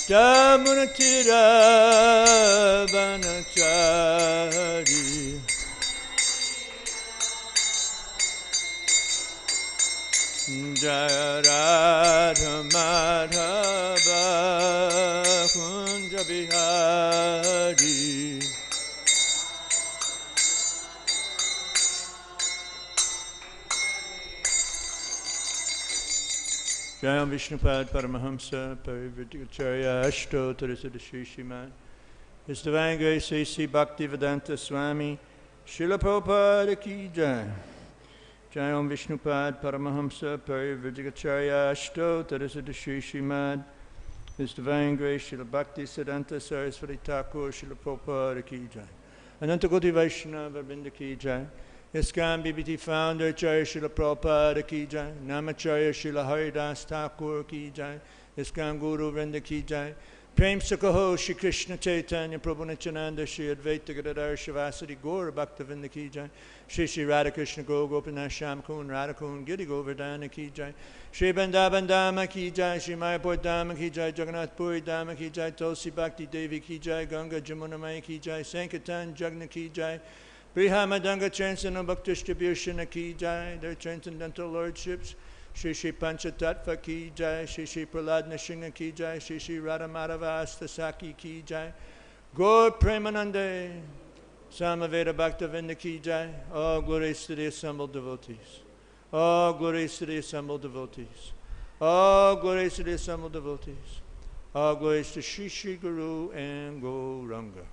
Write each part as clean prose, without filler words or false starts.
Damunatira Vanachari Jaya Radha Madhava Kunja Bihari Jayam Vishnupad Paramahamsa Parivritikacharya Ashto Tarasada Śrī Srimad His Divine Grace A.C. Bhaktivedanta Swami Srila Prabhupada Ki Jai Jayam Vishnupad Paramahamsa Parivritikacharya Ashto Tarasada Śrī Srimad His Divine Grace Srila Bhaktisiddhanta Saraswati Thakur Srila Prabhupada Ki Jai Ananta Koti Vaishnava Vrinda Ki Jai ISKCON BBT founder Acharya Srila Prabhupada Ki Jai, Namacharya Srila Haridas Thakur Ki Jai, ISKCON Guru Vrinda Ki Jai, Prem Sakaho Śrī Kṛṣṇa Chaitanya Prabhu Nityananda Śrī Advaita Gadadhara Shivasati Gaura Bhaktavinda Ki Jai, Śrī Radhakrishna Go Gopinath Shyam Radhakun Giri Govardhana Ki Jai, Śrī Vrindavan Dhama Ki Jai, Śrī Mayapur Dhama Ki Jai, Jagannath Puri Dhama Ki Jai, Tulsi Bhakti Devi Ki Jai, Ganga Jamuna Maya Ki Jai, Sankirtan Jagna Ki Jai, Brihamadanga Transcendental Book Distribution Ki Jai, their Transcendental Lordships, Shri Panchatattva Ki Jai, Shri Prahlad Nrsimha Ki Jai, Shri Radha Madhava Astasaki Ki Jai, Gaur Premanande, Samaveda Bhaktavinda Ki Jai, all glories to the assembled devotees, all glories to the assembled devotees, all glories to the assembled devotees, all glories to Shri Shri Guru and Gauranga.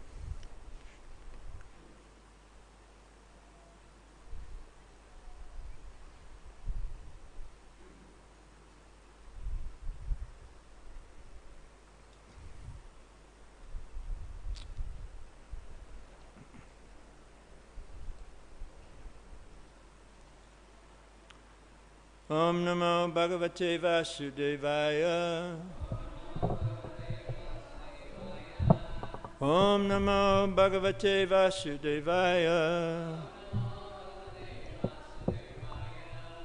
Om Namo Bhagavate Vasudevaya. Om Namo Bhagavate Vasudevaya.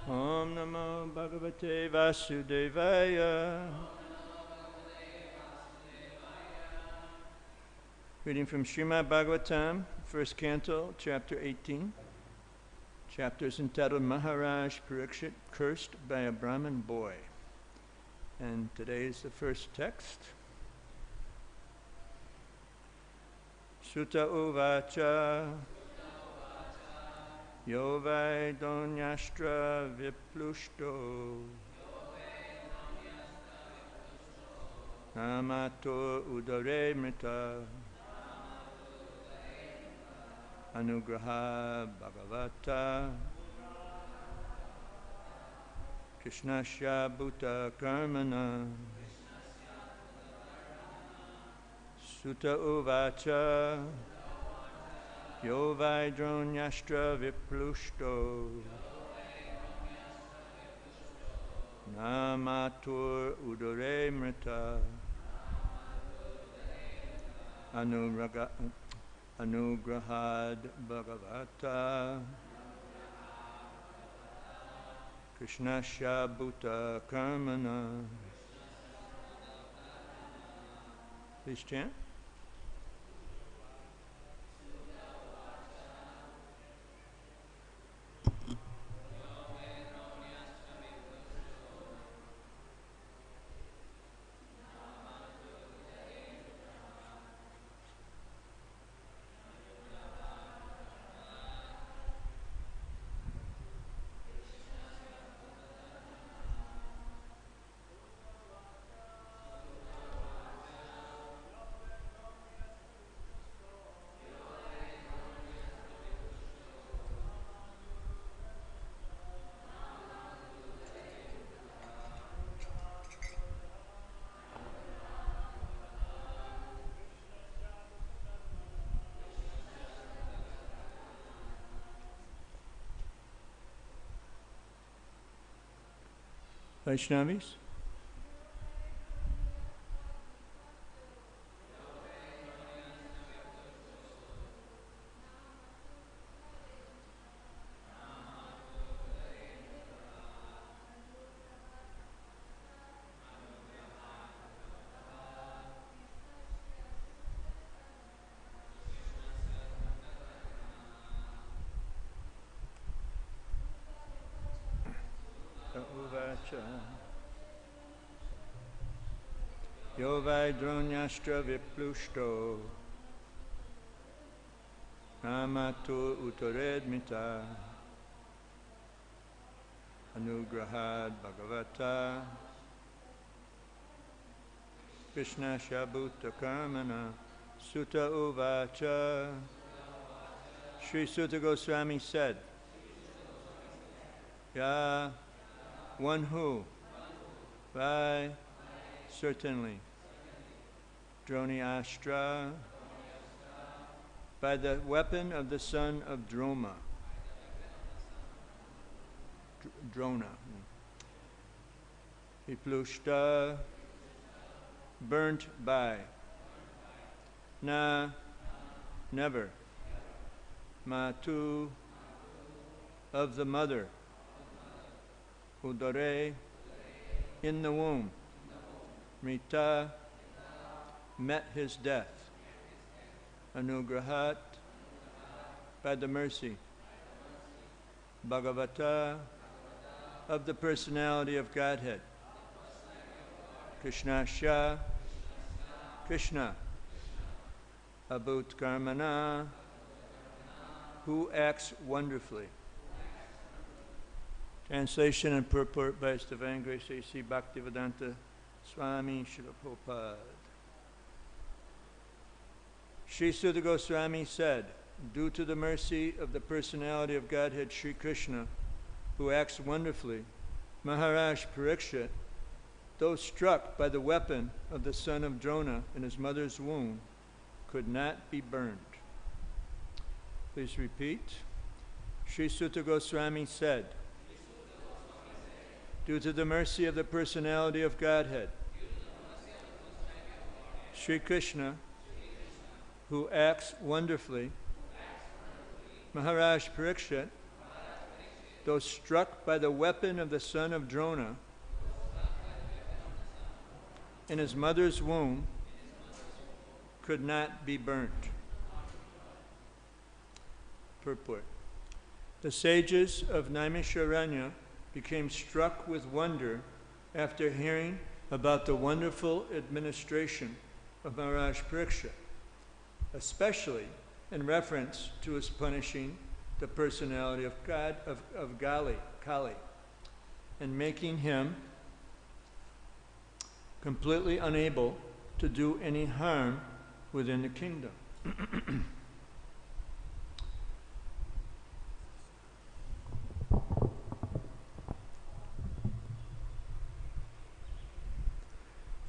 Om Namo Bhagavate Vasudevaya. Reading from Srimad Bhagavatam, first canto, chapter 18. Chapter is entitled Mahārāja Parīkṣit Cursed by a Brahmin Boy. And today is the first text. Sutta uvāca yo vai drauṇy-astra-vipluṣṭo mātur udare mṛtaḥ anugrahād bhagavataḥ kṛṣṇasyādbhuta-karmaṇaḥ Sutta uvāca yo vai drauṇy-astra-vipluṣṭo mātur udare mṛtaḥ anugrahād bhagavataḥ kṛṣṇasyādbhuta-karmaṇaḥ. Please chant. Vaishnavis. uvāca. Yo vai drauṇy-astra-vipluṣṭo mātur udare anugrahād bhagavataḥ kṛṣṇasyādbhuta-karmaṇaḥ sūtaḥ uvāca. Śrī Sūta Gosvāmī said, "Ya, one who, by certainly, drauṇi-astra, by the weapon of the son of Droṇa, Droṇa, vipluṣṭaḥ, burnt by, never, mātur, of the mother, udare, in the womb, mṛtaḥ, met his death, anugrahāt, by the mercy, bhagavataḥ, of the Personality of Godhead, kṛṣṇasya, Kṛṣṇa, adbhuta-karmaṇaḥ, who acts wonderfully." Translation and purport by His Divine Grace A.C. Bhaktivedanta Swami Śrīla Prabhupada. Śrī Sūta Gosvāmī said, due to the mercy of the Personality of Godhead, Śrī Kṛṣṇa, who acts wonderfully, Mahārāja Parīkṣit, though struck by the weapon of the son of Droṇa in his mother's womb, could not be burned. Please repeat. Śrī Sūta Gosvāmī said, due to the mercy of the Personality of Godhead, Śrī Kṛṣṇa, who acts wonderfully, Mahārāja Parīkṣit, though struck by the weapon of the son of Droṇa in his mother's womb, could not be burnt. Purport. The sages of Naimiṣāraṇya became struck with wonder after hearing about the wonderful administration of Mahārāja Parīkṣit, especially in reference to his punishing the personality of God, of Kali, and making him completely unable to do any harm within the kingdom.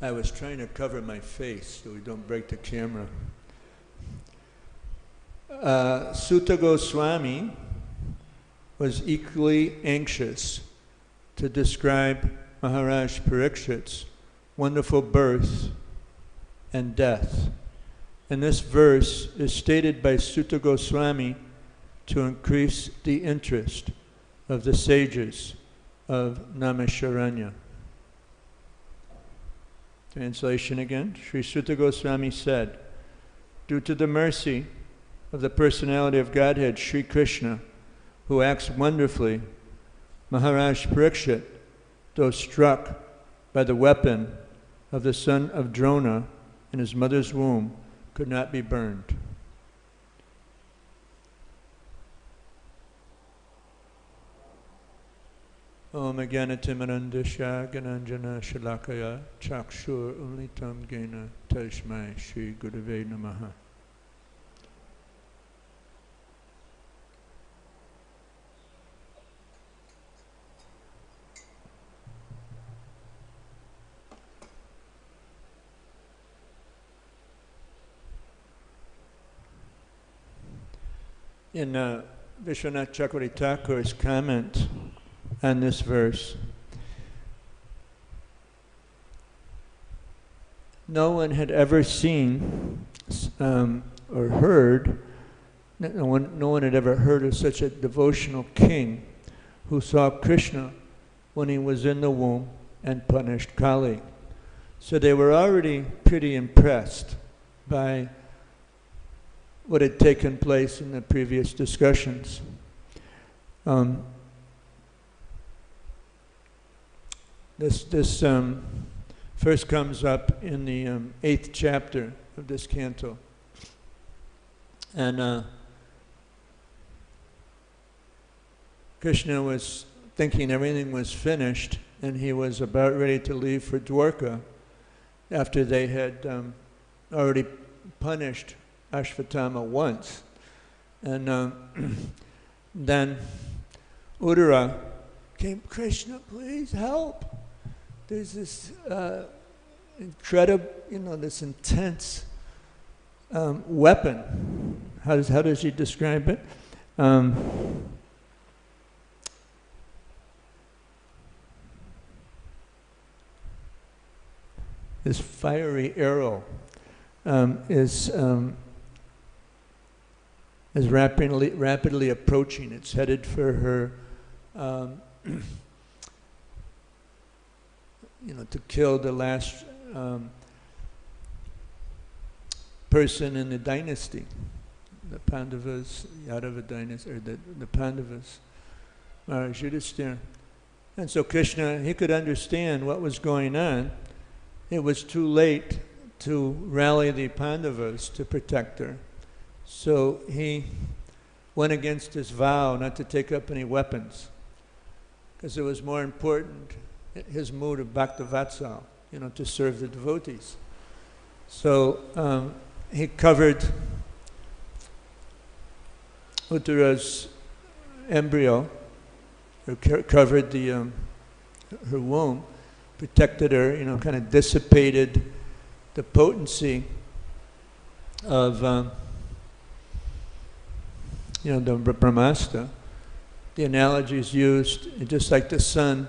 I was trying to cover my face so we don't break the camera. Sūta Gosvāmī was equally anxious to describe Mahārāja Parīkṣit's wonderful birth and death. And this verse is stated by Sūta Gosvāmī to increase the interest of the sages of Naimiṣāraṇya. Translation again. Śrī Sūta Gosvāmī said, due to the mercy of the Personality of Godhead, Śrī Kṛṣṇa, who acts wonderfully, Mahārāja Parīkṣit, though struck by the weapon of the son of Droṇa in his mother's womb, could not be burned. Om Jnana-timirandasya Gananjana Shalakaya Chakshur Umlitam Gena Tasmai Shri Gurave Namaha. In Vishwanath Chakravarti Thakur's comment on this verse, no one had ever seen or heard, no one had ever heard of such a devotional king who saw Krishna when he was in the womb and punished Kali. So they were already pretty impressed by what had taken place in the previous discussions. This first comes up in the 8th chapter of this canto. And Krishna was thinking everything was finished, and he was about ready to leave for Dwarka after they had already punished Ashvatthama once. And then Udare came, Krishna, please help. There's this incredible, this intense weapon. How does he describe it? This fiery arrow is rapidly approaching. It's headed for her, to kill the last person in the dynasty, the Pandavas, Yadava dynasty, or the Pandavas, Mahārāja Yudhisthira. And so Krishna, he could understand what was going on. It was too late to rally the Pandavas to protect her. So he went against his vow not to take up any weapons, because it was more important, his mood of bhakta-vatsal, to serve the devotees. So he covered Uttara's embryo, or covered her womb, protected her, kind of dissipated the potency of the brahmastra. The analogy is used just like the sun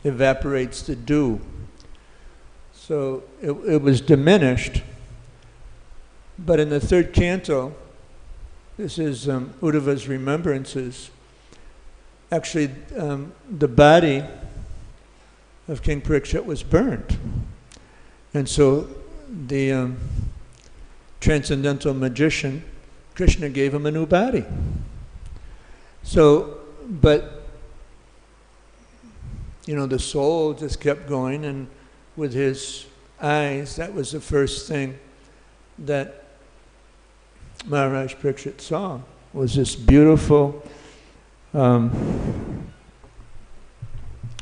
evaporates the dew. So it was diminished. But in the 3rd canto, this is Uddhava's remembrances. Actually, the body of King Parīkṣit was burned. And so the transcendental magician, Krishna, gave him a new body. So, but, the soul just kept going, and with his eyes, that was the first thing that Mahārāja Parīkṣit saw, was this beautiful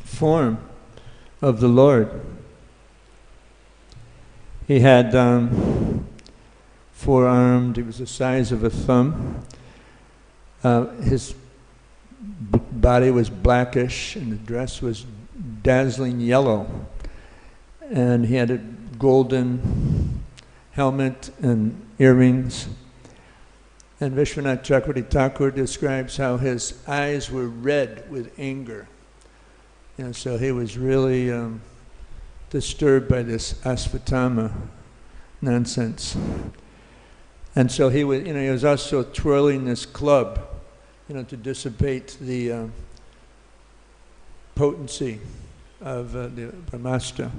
form of the Lord. He had four-armed, he was the size of a thumb. His body was blackish and the dress was dazzling yellow. And he had a golden helmet and earrings. And Vishwanath Chakravarti Thakur describes how his eyes were red with anger. So he was really disturbed by this Asvatthama nonsense. And so he was also twirling this club, to dissipate the potency of the brahmastra.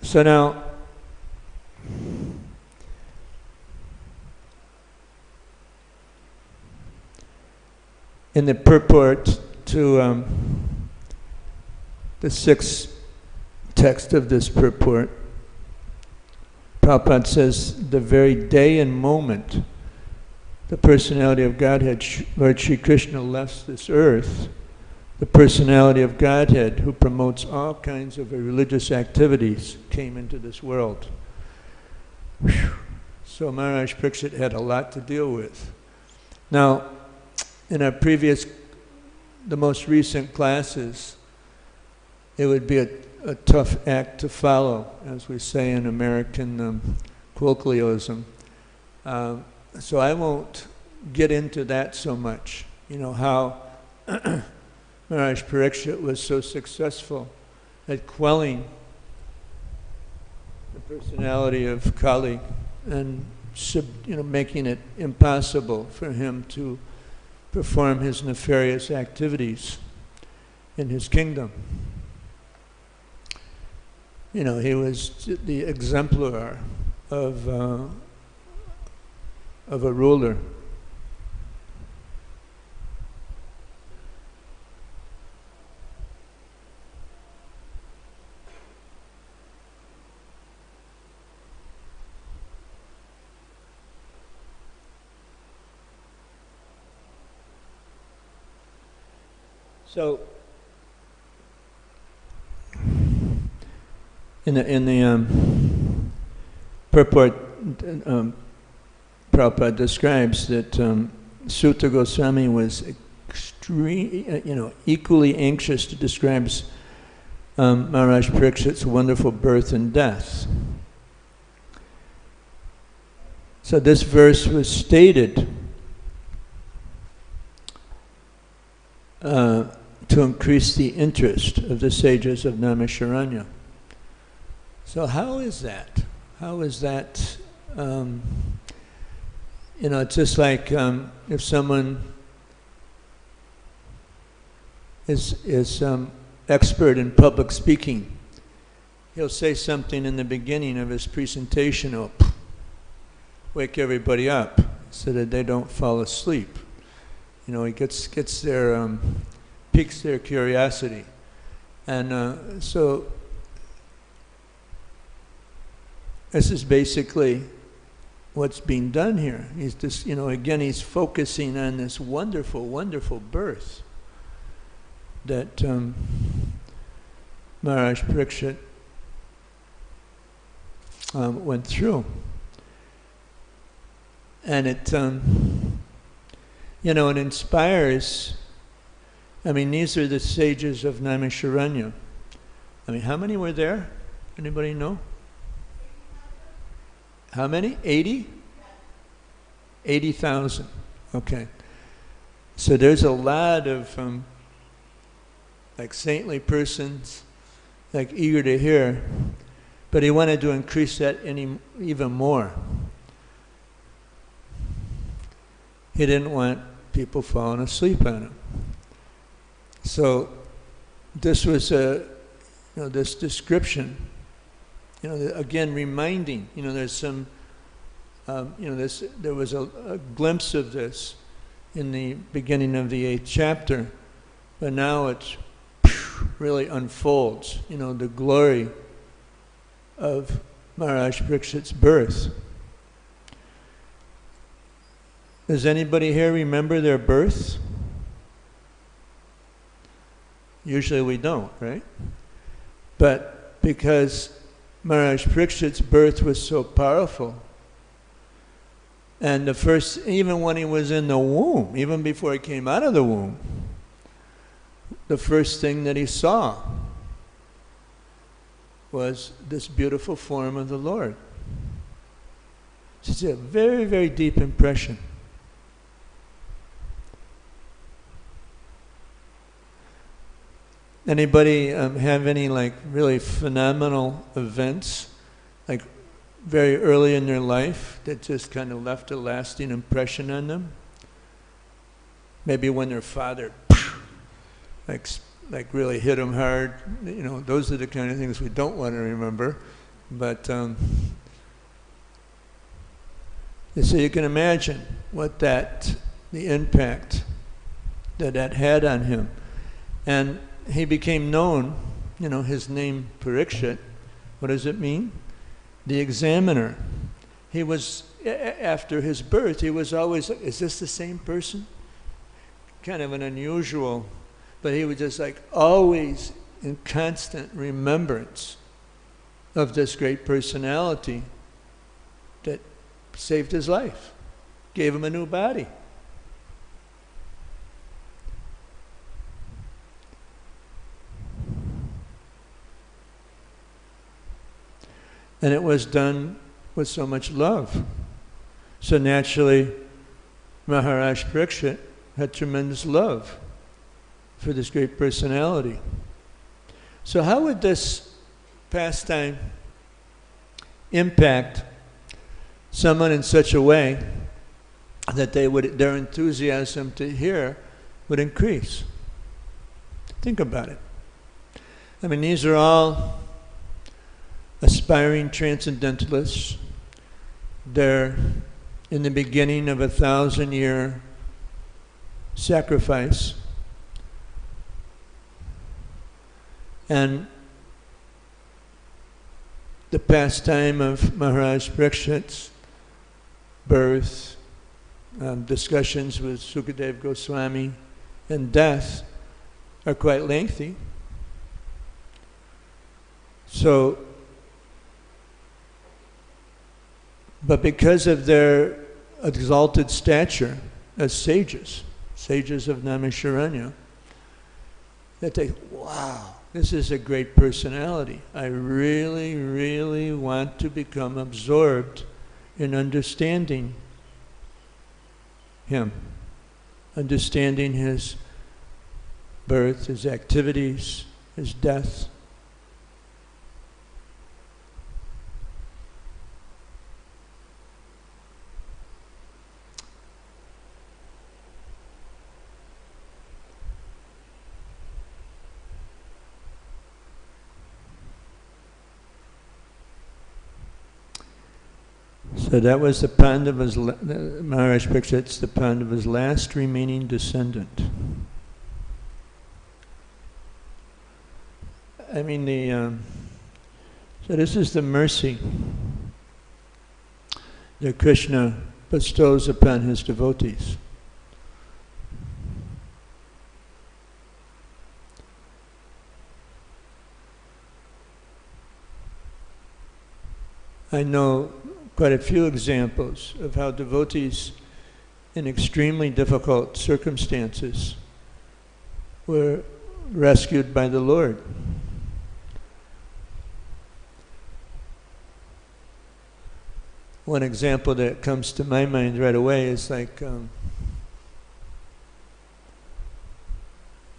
So now, in the purport to the 6th text of this purport, Prabhupada says, the very day and moment the personality of Godhead, Lord Śrī Kṛṣṇa, left this earth, the personality of Godhead, who promotes all kinds of religious activities, came into this world. Whew. So Mahārāja Parīkṣit had a lot to deal with. Now, in our the most recent classes, it would be a tough act to follow, as we say in American colloquialism. So I won't get into that so much. How Mahārāja Parīkṣit was so successful at quelling the personality of Kali and making it impossible for him to perform his nefarious activities in his kingdom. He was the exemplar of a ruler. So, in the purport, Prabhupada describes that Sūta Gosvāmī was equally anxious to describe Mahārāja Parīkṣit's wonderful birth and death. So this verse was stated to increase the interest of the sages of Naimiṣāraṇya. So how is that? How is that? It's just like if someone is expert in public speaking, he'll say something in the beginning of his presentation, or wake everybody up so that they don't fall asleep. He gets their piques their curiosity, and so this is basically what's being done here. He's just, again, he's focusing on this wonderful, wonderful birth that Mahārāja Parīkṣit went through. And it, it inspires. These are the sages of Naimiṣāraṇya. How many were there? Anybody know? How many? 80? 80,000. Okay. So there's a lot of saintly persons eager to hear, but he wanted to increase that even more. He didn't want people falling asleep on him. So this was this description, again reminding, there's some, there was a glimpse of this in the beginning of the 8th chapter, but now it really unfolds, the glory of Mahārāja Parīkṣit's birth. Does anybody here remember their birth? Usually we don't, right? But because Mahārāja Parīkṣit's birth was so powerful, and even when he was in the womb, even before he came out of the womb, the first thing that he saw was this beautiful form of the Lord. It's a very, very deep impression. Anybody have any really phenomenal events, very early in their life, that just kind of left a lasting impression on them? Maybe when their father really hit them hard. Those are the kind of things we don't want to remember. But so you can imagine what the impact that had on him. And he became known, his name Parīkṣit. What does it mean? The examiner. He was, after his birth, he was always, is this the same person? Kind of an unusual, but he was just always in constant remembrance of this great personality that saved his life, gave him a new body. And it was done with so much love. So naturally, Mahārāja Parīkṣit had tremendous love for this great personality. So how would this pastime impact someone in such a way that their enthusiasm to hear would increase? Think about it. These are all aspiring transcendentalists. They're in the beginning of a 1,000-year sacrifice. And the pastime of Mahārāja Parīkṣit's birth, discussions with Sukadeva Goswami, and death are quite lengthy. So, but because of their exalted stature as sages of Naimiṣāraṇya, that they, wow, this is a great personality. I really, really want to become absorbed in understanding him, understanding his birth, his activities, his death. So that was the Pandava's, Mahārāja Parīkṣit's the Pandava's last remaining descendant. I mean, so this is the mercy that Krishna bestows upon his devotees. I know quite a few examples of how devotees in extremely difficult circumstances were rescued by the Lord. One example that comes to my mind right away is like,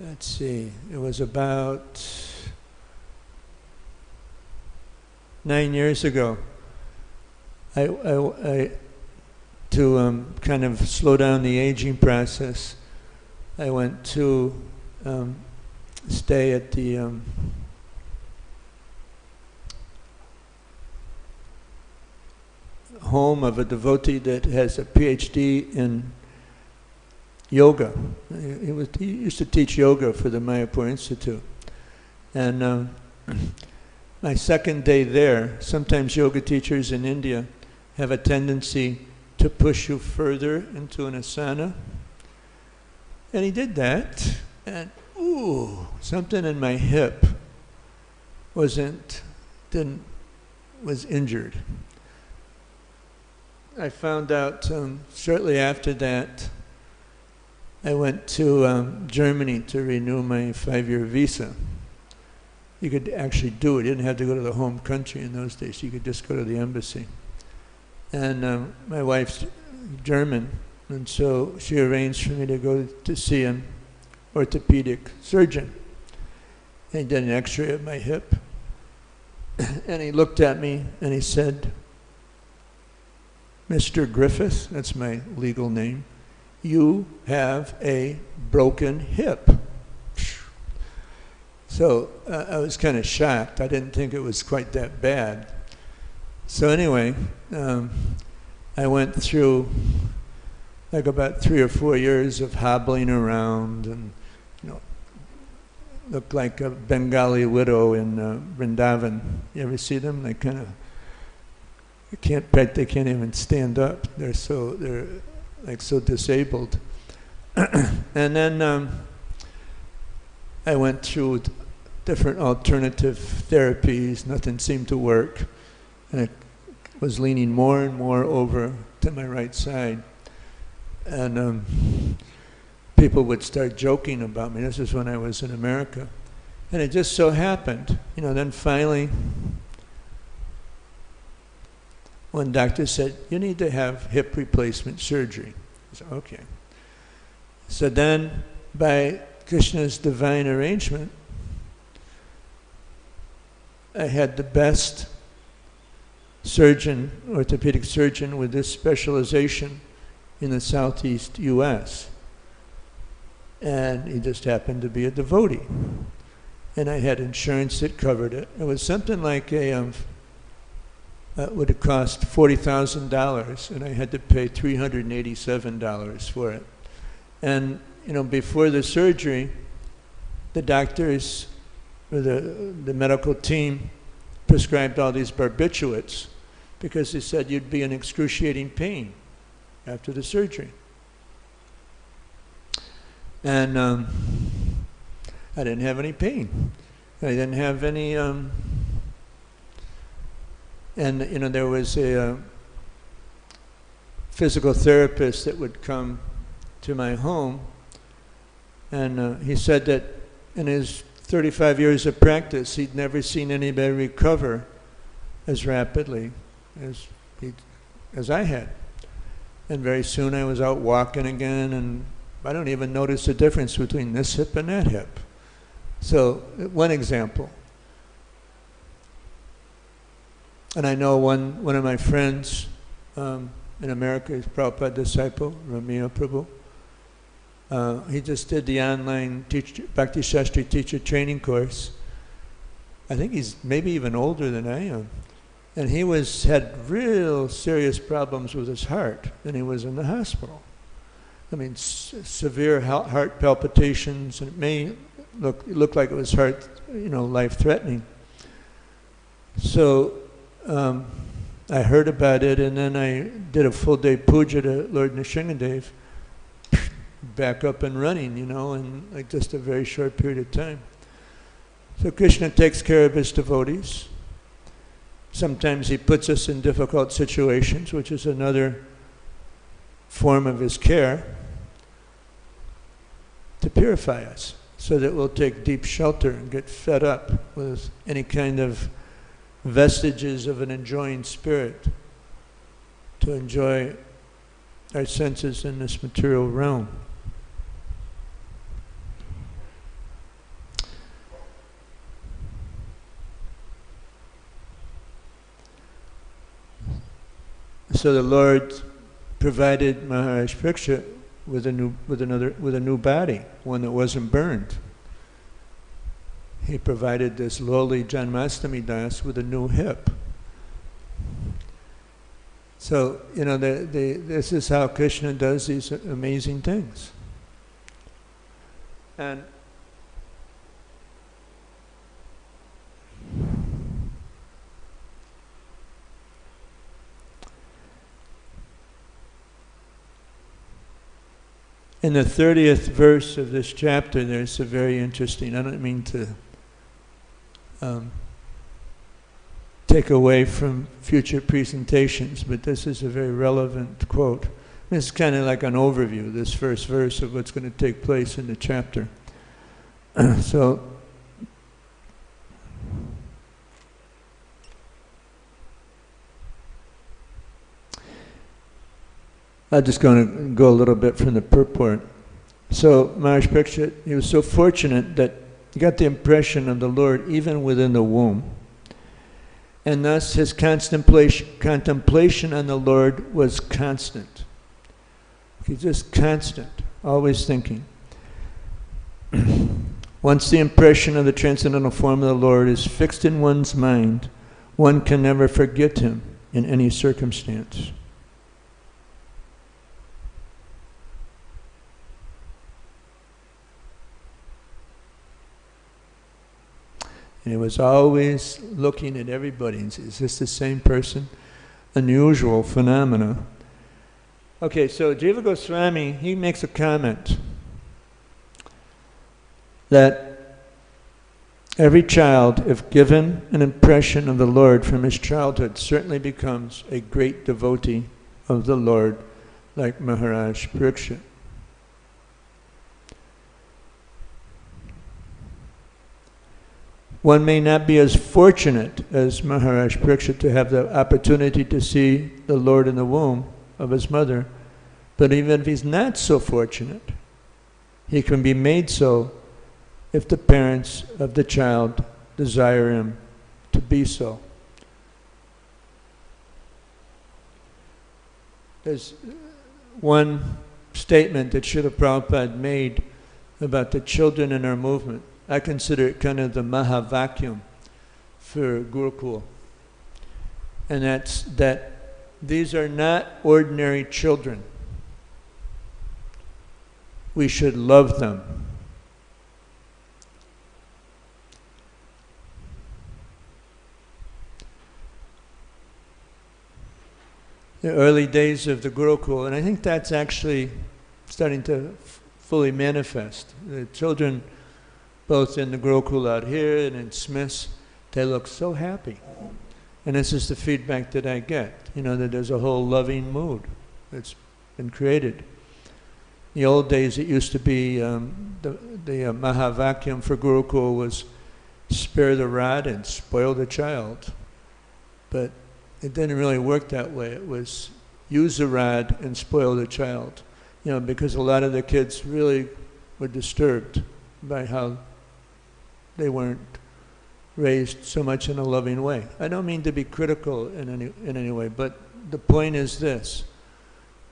let's see, it was about 9 years ago. To kind of slow down the aging process, I went to stay at the home of a devotee that has a PhD in yoga. He used to teach yoga for the Mayapur Institute. And my second day there, sometimes yoga teachers in India have a tendency to push you further into an asana. And he did that, and ooh, something in my hip was injured. I found out shortly after that, I went to Germany to renew my 5-year visa. You could actually do it. You didn't have to go to the home country in those days. You could just go to the embassy. And my wife's German, and so she arranged for me to go to see an orthopedic surgeon. And he did an x-ray of my hip. And he looked at me and he said, "Mr. Griffith," that's my legal name, "you have a broken hip." So I was kind of shocked. I didn't think it was quite that bad. So anyway, I went through like about 3 or 4 years of hobbling around and, looked like a Bengali widow in Vrindavan. You ever see them? They kind of, they can't even stand up. They're like so disabled. And then I went through different alternative therapies. Nothing seemed to work. And I was leaning more and more over to my right side. And people would start joking about me. This is when I was in America. And it just so happened, then finally, one doctor said, "You need to have hip replacement surgery." I said, "Okay." So then, by Krishna's divine arrangement, I had the best surgeon, orthopedic surgeon with this specialization in the southeast U.S. And he just happened to be a devotee. And I had insurance that covered it. It was something like it would have cost $40,000, and I had to pay $387 for it. And before the surgery, the doctors, or the medical team, prescribed all these barbiturates because they said you'd be in excruciating pain after the surgery. And I didn't have any pain. I didn't have any, and there was a physical therapist that would come to my home, and he said that in his 35 years of practice, he'd never seen anybody recover as rapidly as I had. And very soon I was out walking again, and I don't even notice the difference between this hip and that hip. So, one example. And I know one of my friends in America is Prabhupada disciple, Ramya Prabhu. He just did the online Bhakti Shastri teacher training course. I think he's maybe even older than I am. And he had real serious problems with his heart, and he was in the hospital. I mean, severe heart palpitations, and it may look like it was life-threatening. So I heard about it, and then I did a full-day puja to Lord Nrsimhadev, back up and running, in like just a very short period of time. So Krishna takes care of his devotees. Sometimes he puts us in difficult situations, which is another form of his care, to purify us, so that we'll take deep shelter and get fed up with any kind of vestiges of an enjoying spirit, to enjoy our senses in this material realm. So the Lord provided Mahārāja Parīkṣit with a new body, one that wasn't burned. He provided this lowly Janmastami Das with a new hip. So this is how Krishna does these amazing things. And in the 30th verse of this chapter, there's a very interesting, I don't mean to take away from future presentations, but this is a very relevant quote. This is kind of like an overview, this first verse of what's going to take place in the chapter. So, I'm just going to go a little bit from the purport. So Mahārāja Parīkṣit, he was so fortunate that he got the impression of the Lord even within the womb. And thus his contemplation on the Lord was constant. He's just constant, always thinking. Once the impression of the transcendental form of the Lord is fixed in one's mind, one can never forget him in any circumstance. And he was always looking at everybody and says, is this the same person? Unusual phenomena. Okay, so Jiva Goswami, he makes a comment that every child, if given an impression of the Lord from his childhood, certainly becomes a great devotee of the Lord, like Mahārāja Parīkṣit. One may not be as fortunate as Mahārāja Parīkṣit to have the opportunity to see the Lord in the womb of his mother, but even if he's not so fortunate, he can be made so if the parents of the child desire him to be so. There's one statement that Srila Prabhupada made about the children in our movement. I consider it kind of the Maha vacuum for Gurukul. And that's that these are not ordinary children. We should love them. The early days of the Gurukul, and I think that's actually starting to fully manifest. The children both in the Gurukul out here and in Smith's, they look so happy. And this is the feedback that I get, that there's a whole loving mood that's been created. In the old days, it used to be the Mahavakyam for Gurukul was spare the rod and spoil the child. But it didn't really work that way. It was use the rod and spoil the child. Because a lot of the kids really were disturbed by how they weren't raised so much in a loving way. I don't mean to be critical in any way, but the point is this,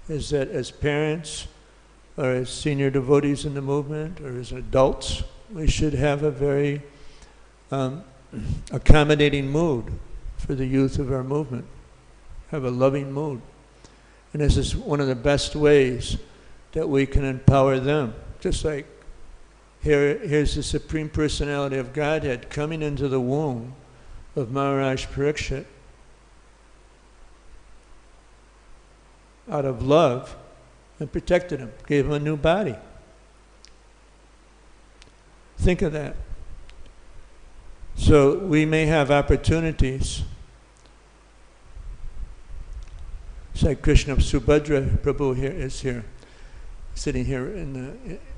is that as parents or as senior devotees in the movement or as adults, we should have a very accommodating mood for the youth of our movement, have a loving mood. And this is one of the best ways that we can empower them. Just like here's the Supreme Personality of Godhead coming into the womb of Mahārāja Parīkṣit out of love and protected him, gave him a new body. Think of that. So we may have opportunities. It's like Krishna Subhadra Prabhu is here, sitting here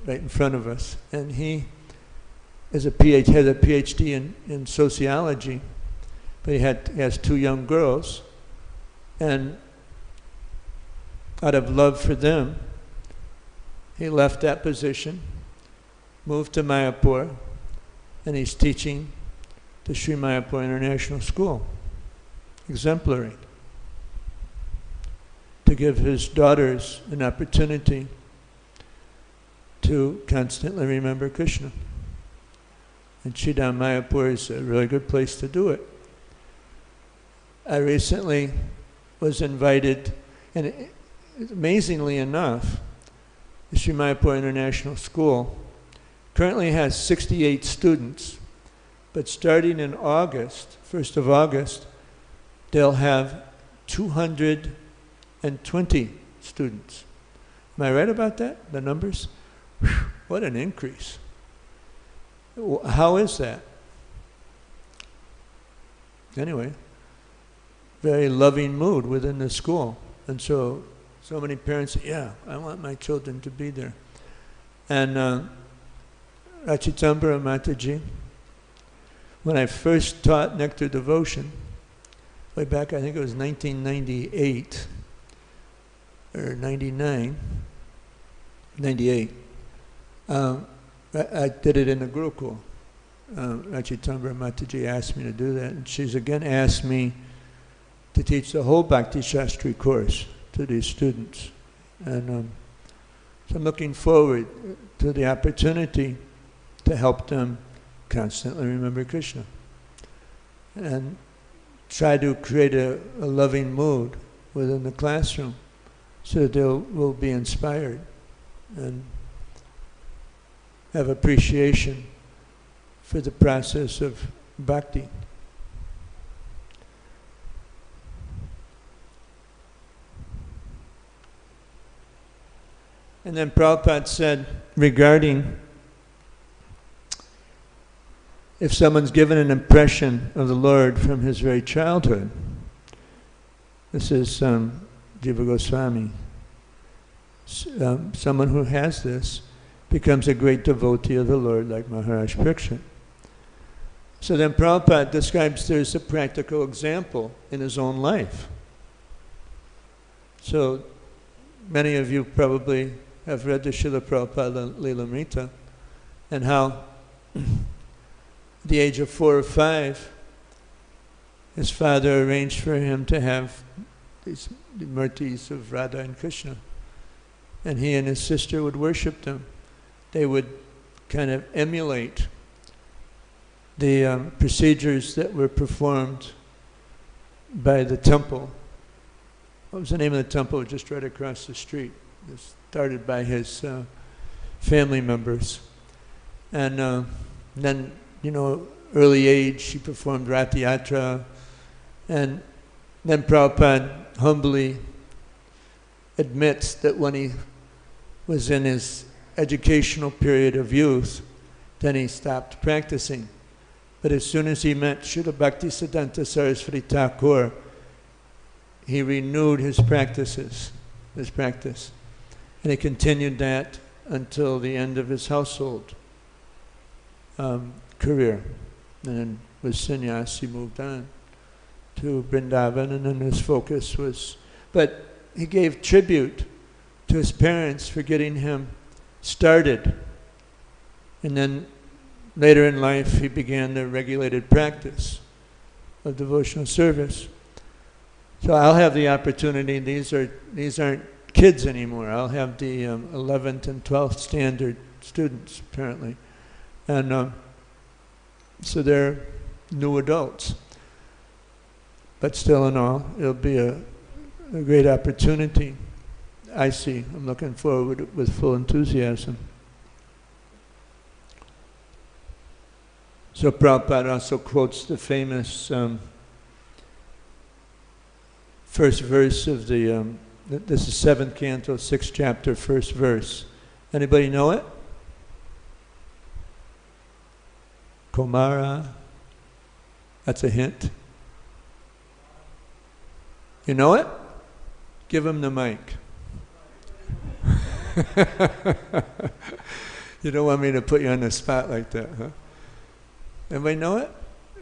right in front of us, and he has a PhD in sociology, but he has two young girls, and out of love for them, he left that position, moved to Mayapur, and he's teaching the Sri Mayapur International School, exemplary, to give his daughters an opportunity to constantly remember Krishna. And Sridham Mayapur is a really good place to do it. I recently was invited, and amazingly enough, the Sri Mayapur International School currently has 68 students, but starting in August, 1st of August, they'll have 220 students. Am I right about that, the numbers? Whew, what an increase. How is that? Anyway, very loving mood within the school. And so many parents say, yeah, I want my children to be there. And Rachitambara Mataji, when I first taught Nectar Devotion, way back, I think it was 1998, or 98, I did it in the Gurukul. Rachitambara Mataji asked me to do that, and she's again asked me to teach the whole Bhakti Shastri course to these students. And so I'm looking forward to the opportunity to help them constantly remember Krishna and try to create a loving mood within the classroom so that they will be inspired and have appreciation for the process of bhakti. And then Prabhupada said regarding if someone's given an impression of the Lord from his very childhood, this is Jiva Gosvāmī, someone who has this becomes a great devotee of the Lord like Mahārāja Parīkṣit. So then Prabhupada describes there's a practical example in his own life. So many of you probably have read the Srila Prabhupada Lilamrita, and how at the age of 4 or 5, his father arranged for him to have these murtis of Radha and Krishna, and he and his sister would worship them. They would kind of emulate the procedures that were performed by the temple. What was the name of the temple? Just right across the street. It was started by his family members. And then, early age, he performed Ratiyatra. And then Prabhupada humbly admits that when he was in his educational period of youth, Then he stopped practicing. But as soon as he met Srila Bhaktisiddhanta Saraswati Thakur, he renewed his practice. And he continued that until the end of his household career. And then with sannyas, he moved on to Vrindavan, and then his focus was... But he gave tribute to his parents for getting him started. And then later in life, he began the regulated practice of devotional service. So I'll have the opportunity, these aren't kids anymore, I'll have the 11th and 12th standard students, apparently. And so they're new adults. But still in all, it'll be a great opportunity. I see. I'm looking forward with full enthusiasm. So Prabhupada also quotes the famous first verse of the, this is 7th canto, 6th chapter, 1st verse. Anybody know it? Komara. That's a hint. You know it? Give him the mic. You don't want me to put you on the spot like that, huh? Anybody know it?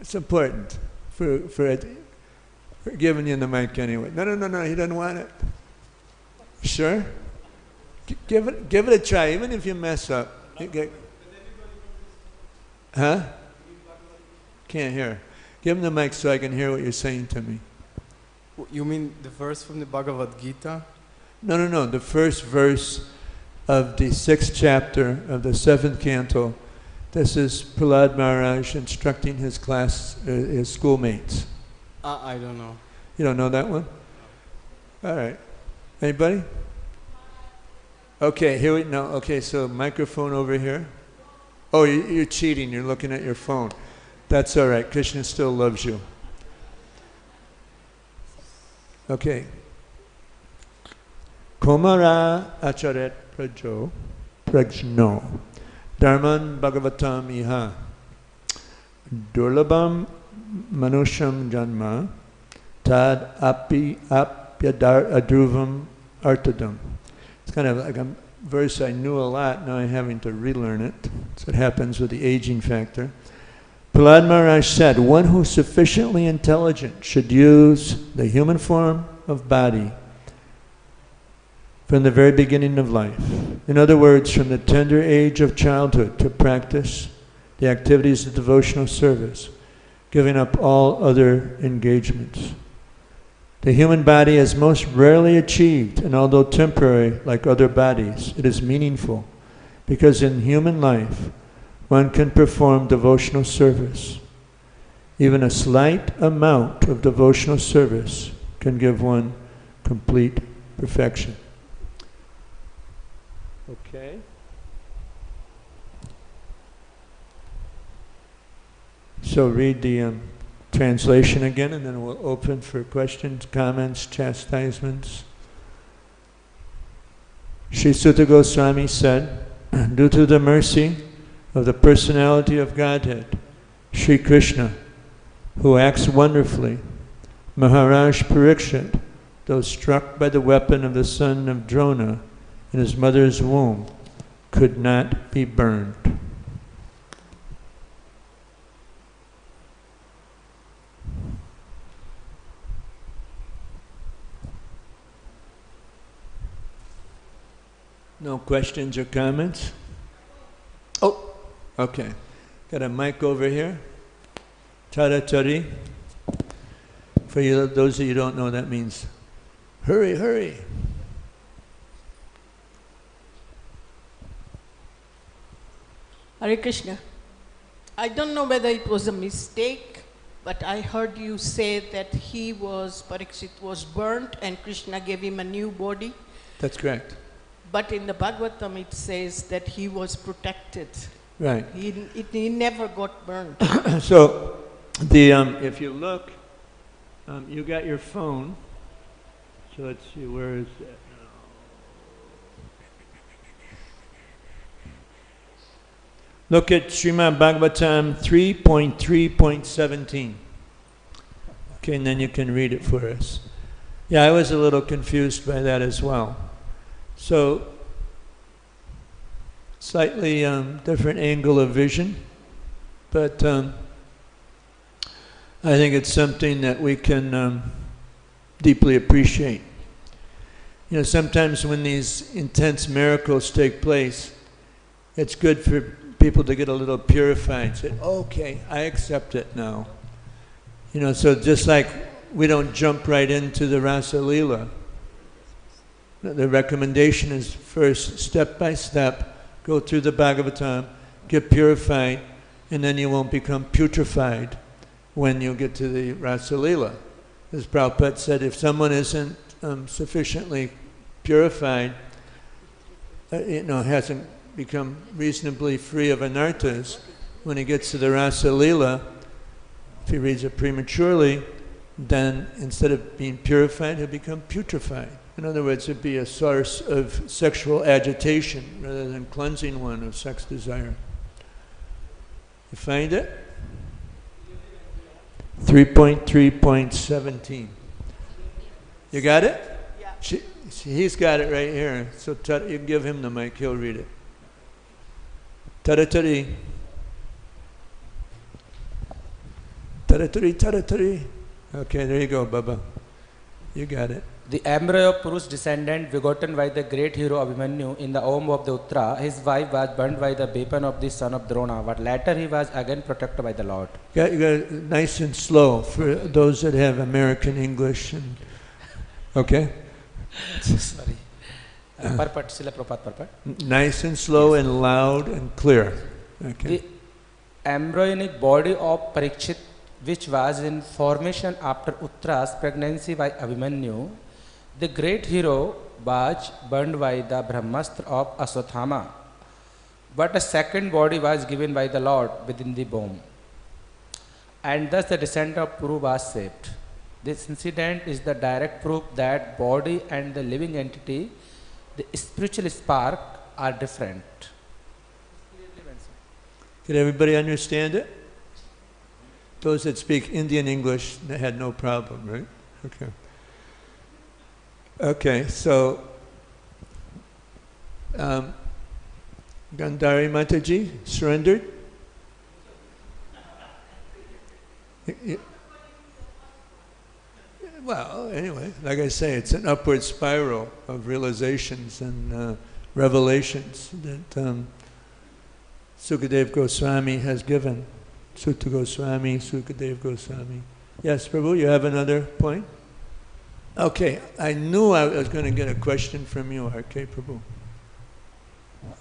It's important for giving you the mic anyway. No, he doesn't want it. Sure? Give it a try, even if you mess up. Huh? Can't hear. Give him the mic so I can hear what you're saying to me. You mean the verse from the Bhagavad Gita? No. The first verse of the 6th chapter of the 7th canto. This is Prahlad Maharaj instructing his class, his schoolmates. I don't know. You don't know that one? All right. Anybody? Okay, here we no. Okay, so microphone over here. Oh, you're cheating. You're looking at your phone. That's all right. Krishna still loves you. Okay. Komara acharet prajo prajno dharman bhagavatam iha durlabam manusham janma tad api apyadar adruvam artadam. It's kind of like a verse I knew a lot, now I'm having to relearn it. So it happens with the aging factor. Prahlad Maharaj said, one who is sufficiently intelligent should use the human form of body from the very beginning of life. In other words, from the tender age of childhood to practice the activities of devotional service, giving up all other engagements. The human body is most rarely achieved, and although temporary like other bodies, it is meaningful, because in human life, one can perform devotional service. Even a slight amount of devotional service can give one complete perfection. Okay. So read the translation again, and then we'll open for questions, comments, chastisements. Śrī Sūta Gosvāmī said, due to the mercy of the Personality of Godhead, Śrī Kṛṣṇa, who acts wonderfully, Mahārāja Parīkṣit, though struck by the weapon of the son of Droṇa in his mother's womb, could not be burned. No questions or comments? Oh, okay. Got a mic over here. Tara tari. For you, those of you who don't know, that means hurry, hurry. Hare Krishna. I don't know whether it was a mistake, but I heard you say that Parikṣit was burnt and Krishna gave him a new body. That's correct. But in the Bhagavatam it says that he was protected. Right. He never got burned. So, if you look, you got your phone. So let's see, where is that now? Look at Srimad Bhagavatam 3.3.17. Okay, and then you can read it for us. Yeah, I was a little confused by that as well. So, slightly different angle of vision, but I think it's something that we can deeply appreciate. You know, sometimes when these intense miracles take place, it's good for people to get a little purified. Say, okay, I accept it now. You know, so just like we don't jump right into the Rasa Leela. The recommendation is first, step by step, go through the Bhagavatam, get purified, and then you won't become putrefied when you get to the Rasa Leela. As Prabhupada said, if someone isn't sufficiently purified, hasn't become reasonably free of anarthas, when he gets to the Rasa Leela, if he reads it prematurely, then instead of being purified, he'll become putrefied. In other words, it'd be a source of sexual agitation rather than cleansing one of sex desire. You find it? 3.3.17. You got it? Yeah. He's got it right here. So you can give him the mic, he'll read it. Taratari. Taratari, taratari. Okay, there you go, Baba. You got it. The embryo of Puru's descendant begotten by the great hero Abhimanyu in the home of the Uttara, his wife was burned by the weapon of the son of Droṇa, but later he was again protected by the Lord. You got it nice and slow for those that have American English. Okay? Sorry. Purport, Srila Prabhupada Purport. Nice and slow and loud and clear. Okay. The embryonic body of Parīkṣit, which was in formation after Uttara's pregnancy by Abhimanyu, the great hero was burned by the Brahmastra of Aswathama, but a second body was given by the Lord within the womb, and thus the descent of Puru was saved. This incident is the direct proof that body and the living entity, the spiritual spark, are different. Did everybody understand it? Those that speak Indian English, they had no problem, right? Okay. Okay, so Gandhari Mataji surrendered? Well, anyway, like I say, it's an upward spiral of realizations and revelations that Sukadeva Gosvāmī has given. Sūta Gosvāmī, Sukadeva Gosvāmī. Yes, Prabhu, you have another point? Okay, I knew I was going to get a question from you, R.K. Prabhu.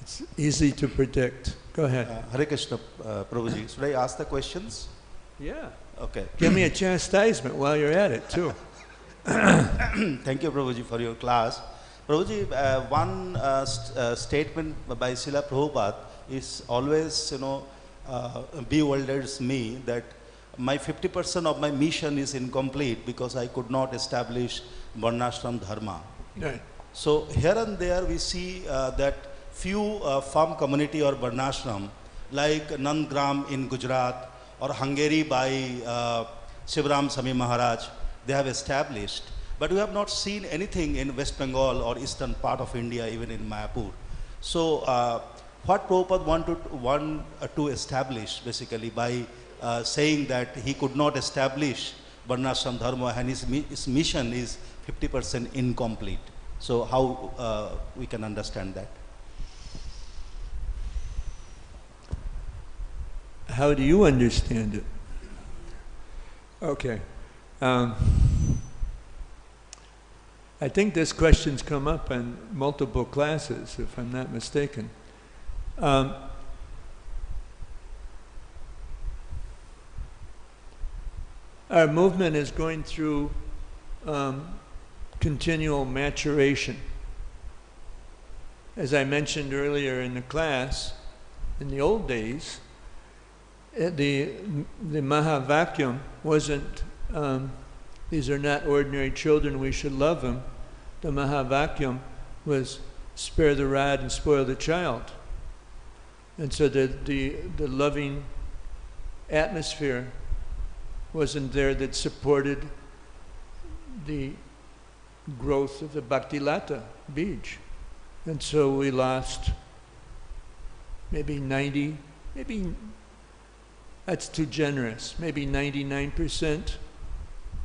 It's easy to predict. Go ahead. Hare Krishna, Prabhuji. Should I ask the questions? Yeah. Okay. Give me a chastisement while you're at it, too. Thank you, Prabhuji, for your class. Prabhuji, one statement by Srila Prabhupada is always, bewilders me that my 50% of my mission is incomplete because I could not establish varnashram dharma. Right. So here and there we see that few farm community or varnashram like Nangram in Gujarat or Hungary by Shivram Sami Maharaj, they have established. But we have not seen anything in West Bengal or eastern part of India, even in Mayapur. So what Prabhupada want to establish basically by saying that he could not establish varnashram dharma and his mission is 50% incomplete. So how we can understand that? How do you understand it? Okay. I think this question's come up in multiple classes, if I'm not mistaken. Our movement is going through continual maturation. As I mentioned earlier in the class, in the old days, the Mahavakyam wasn't, these are not ordinary children, we should love them. The Mahavakyam was spare the rod and spoil the child. And so the loving atmosphere wasn't there that supported the growth of the Bhakti Lata Bij. And so we lost maybe 90, maybe that's too generous, maybe 99%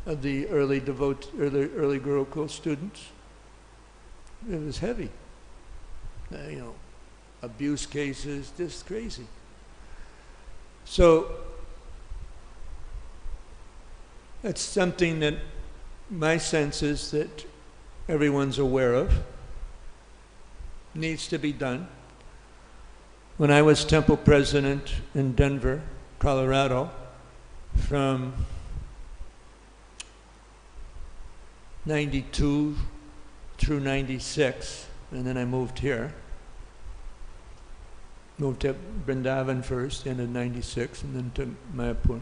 of the early Gurukul students. It was heavy. Abuse cases, just crazy. So that's something that my sense is that everyone's aware of, needs to be done. When I was temple president in Denver, Colorado, from 92 through 96, and then I moved here. Moved to Vrindavan first, end of 96, and then to Mayapur.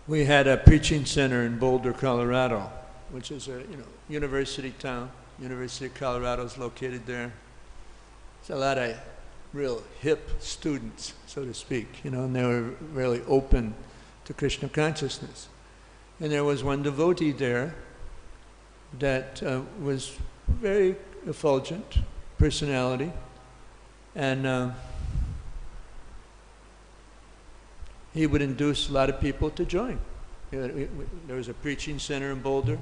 We had a preaching center in Boulder, Colorado, which is a university town. University of Colorado is located there. It's a lot of real hip students, so to speak, and they were really open to Krishna consciousness. And there was one devotee there that was very effulgent personality, and he would induce a lot of people to join. There was a preaching center in Boulder,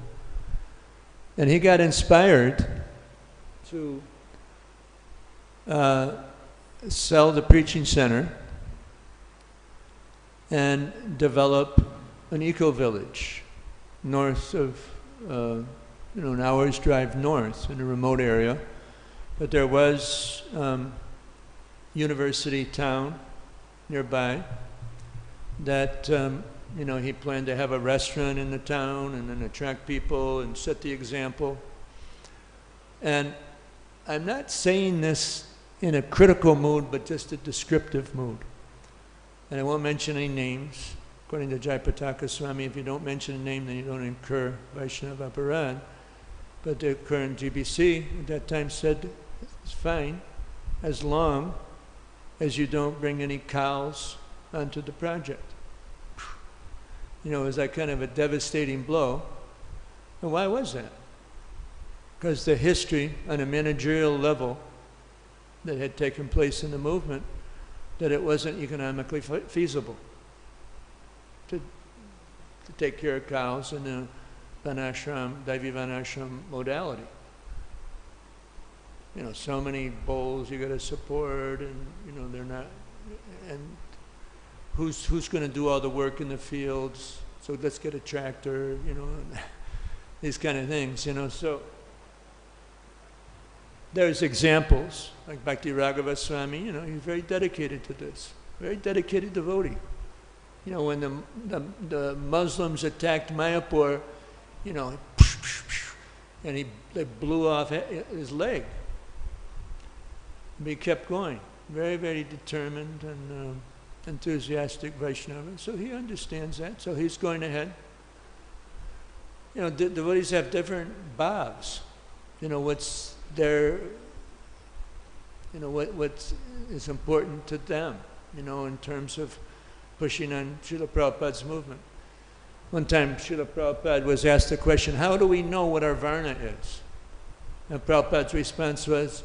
and he got inspired to sell the preaching center and develop an eco-village north of, an hour's drive north in a remote area. But there was university town nearby that, he planned to have a restaurant in the town and then attract people and set the example. And I'm not saying this in a critical mood, but just a descriptive mood. And I won't mention any names. According to Jayapataka Gosvāmī, if you don't mention a name, then you don't incur Vaishnava aparad. But the current GBC at that time said, it's fine, as long as you don't bring any cows onto the project. It was like kind of a devastating blow. And why was that? Because the history on a managerial level that had taken place in the movement, that it wasn't economically feasible to take care of cows in a vanashram, Daivi vanashram modality. So many bulls you got to support, and they're not, and who's going to do all the work in the fields? So let's get a tractor, these kind of things, So there's examples like Bhakti Raghava Swami. He's very dedicated to this, very dedicated devotee. When the Muslims attacked Mayapur, and they blew off his leg. But he kept going, very, very determined and enthusiastic Vaishnava. So he understands that. So he's going ahead. Devotees have different bhavs. What's their, what is important to them. In terms of pushing on Srila Prabhupada's movement. One time, Srila Prabhupada was asked the question, how do we know what our varna is? And Prabhupada's response was,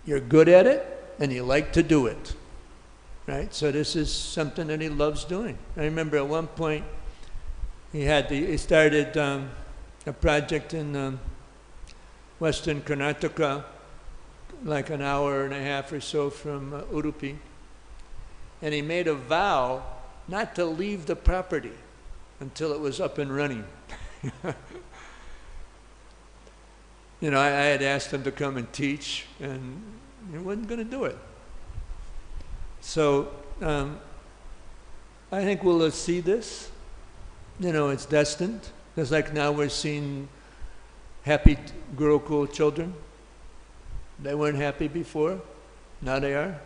you're good at it, and you like to do it. Right? So this is something that he loves doing. I remember at one point, he started a project in western Karnataka, like an hour and a half or so from Udupi. And he made a vow not to leave the property until it was up and running. I had asked him to come and teach, and he wasn't going to do it. So I think we'll see this. It's destined. Just like now we're seeing happy Gurukul children. They weren't happy before. Now they are.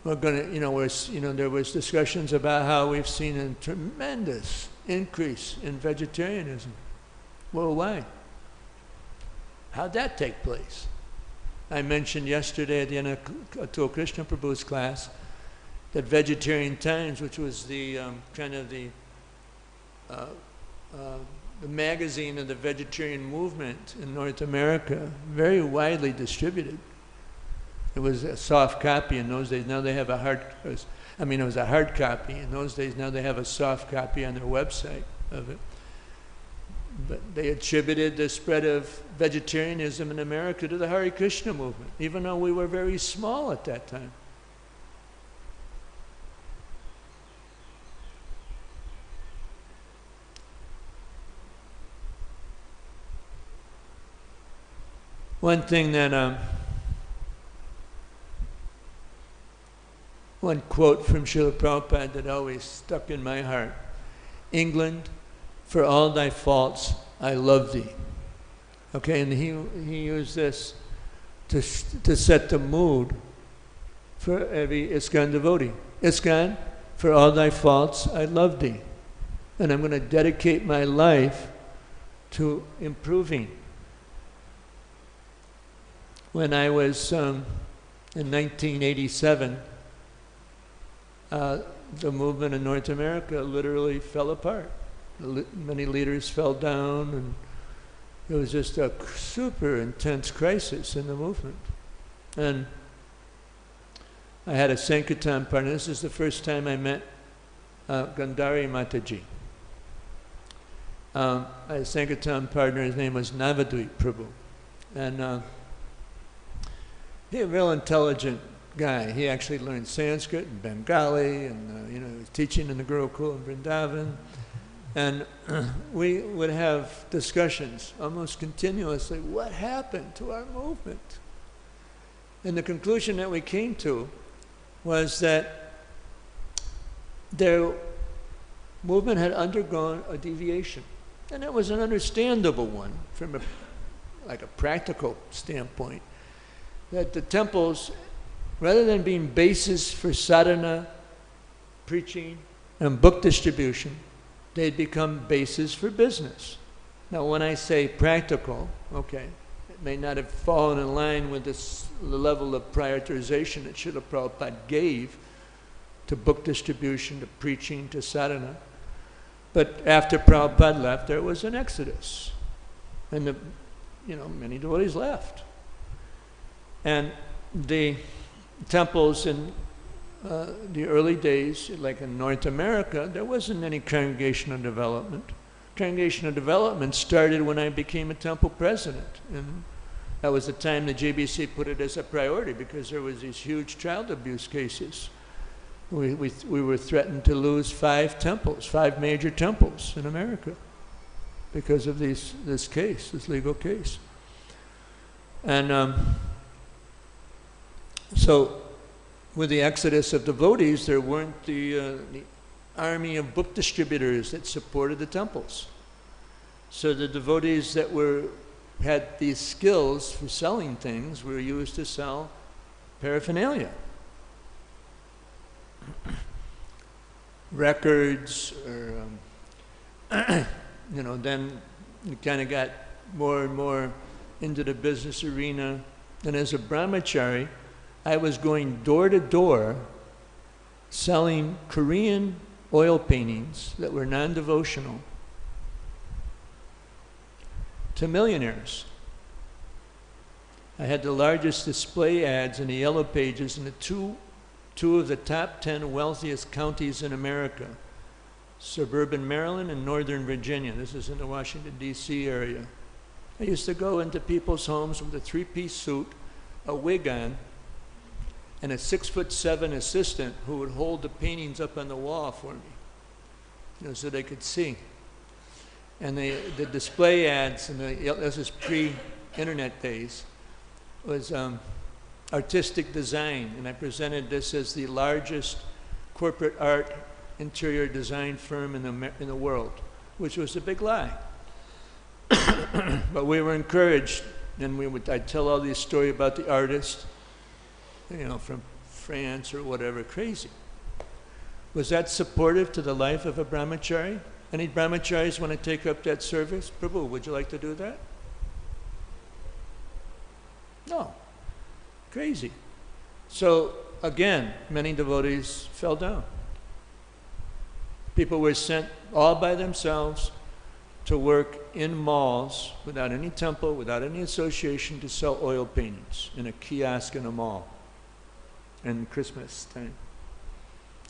We're going to, there was discussions about how we've seen a tremendous increase in vegetarianism worldwide. How'd that take place? I mentioned yesterday at the end of Atul Krishna Prabhu's class that Vegetarian Times, which was the kind of the magazine of the vegetarian movement in North America, very widely distributed. It was a soft copy in those days. Now they have a hard, I mean, it was a hard copy in those days. Now they have a soft copy on their website of it. But they attributed the spread of vegetarianism in America to the Hare Krishna movement, even though we were very small at that time. One thing that, one quote from Srila Prabhupada that always stuck in my heart: England, for all thy faults, I love thee. Okay, and he used this to set the mood for every ISKCON devotee. ISKCON, for all thy faults, I love thee. And I'm going to dedicate my life to improving. When I was in 1987, the movement in North America literally fell apart. Many leaders fell down, and it was just a super intense crisis in the movement. And I had a Sankirtan partner. This is the first time I met Gandhari Mataji. I had a Sankirtan partner. His name was Navadvip Prabhu. And he's a real intelligent guy. He actually learned Sanskrit and Bengali, and he was teaching in the Gurukul in Vrindavan. And we would have discussions almost continuously. What happened to our movement? And the conclusion that we came to was that their movement had undergone a deviation. And it was an understandable one from a practical standpoint. That the temples, rather than being bases for sadhana, preaching, and book distribution, they'd become bases for business. Now, when I say practical, okay, it may not have fallen in line with the level of prioritization that Srila Prabhupada gave to book distribution, to preaching, to sadhana. But after Prabhupada left, there was an exodus. And many devotees left. And the temples in the early days, like in North America, there wasn't any congregational development. Congregational development started when I became a temple president. And that was the time the JBC put it as a priority, because there was these huge child abuse cases. We were threatened to lose 5 temples, 5 major temples in America because of this case, this legal case. And so with the exodus of devotees, there weren't the army of book distributors that supported the temples. So the devotees that had these skills for selling things were used to sell paraphernalia. Records, or then we kind of got more and more into the business arena. And as a brahmachari, I was going door to door selling Korean oil paintings that were non-devotional to millionaires. I had the largest display ads in the yellow pages in the two of the top 10 wealthiest counties in America, suburban Maryland and northern Virginia. This is in the Washington, D.C. area. I used to go into people's homes with a 3-piece suit, a wig on, and a 6'7" assistant who would hold the paintings up on the wall for me, so they could see. And the display ads, and this is pre-internet days, was artistic design, and I presented this as the largest corporate art interior design firm in the world, which was a big lie. But we were encouraged, and I'd tell all these stories about the artist, from France or whatever, crazy. Was that supportive to the life of a brahmachari? Any brahmacharis want to take up that service? Prabhu, would you like to do that? No. Crazy. So, again, many devotees fell down. People were sent all by themselves to work in malls without any temple, without any association, to sell oil paintings in a kiosk in a mall in Christmas time.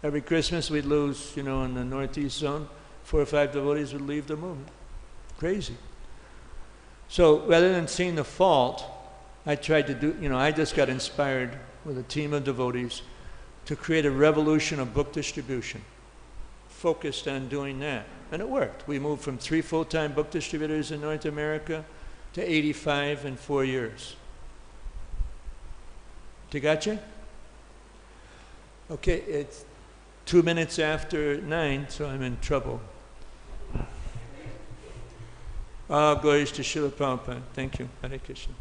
Every Christmas we'd lose, in the northeast zone, 4 or 5 devotees would leave the movement. Crazy. So rather than seeing the fault, I tried to do, I just got inspired with a team of devotees to create a revolution of book distribution, focused on doing that. And it worked. We moved from 3 full-time book distributors in North America to 85 in 4 years. Tigache? Okay, it's 2 minutes after 9, so I'm in trouble. All glories to Srila Prabhupada. Thank you. Hare Krishna.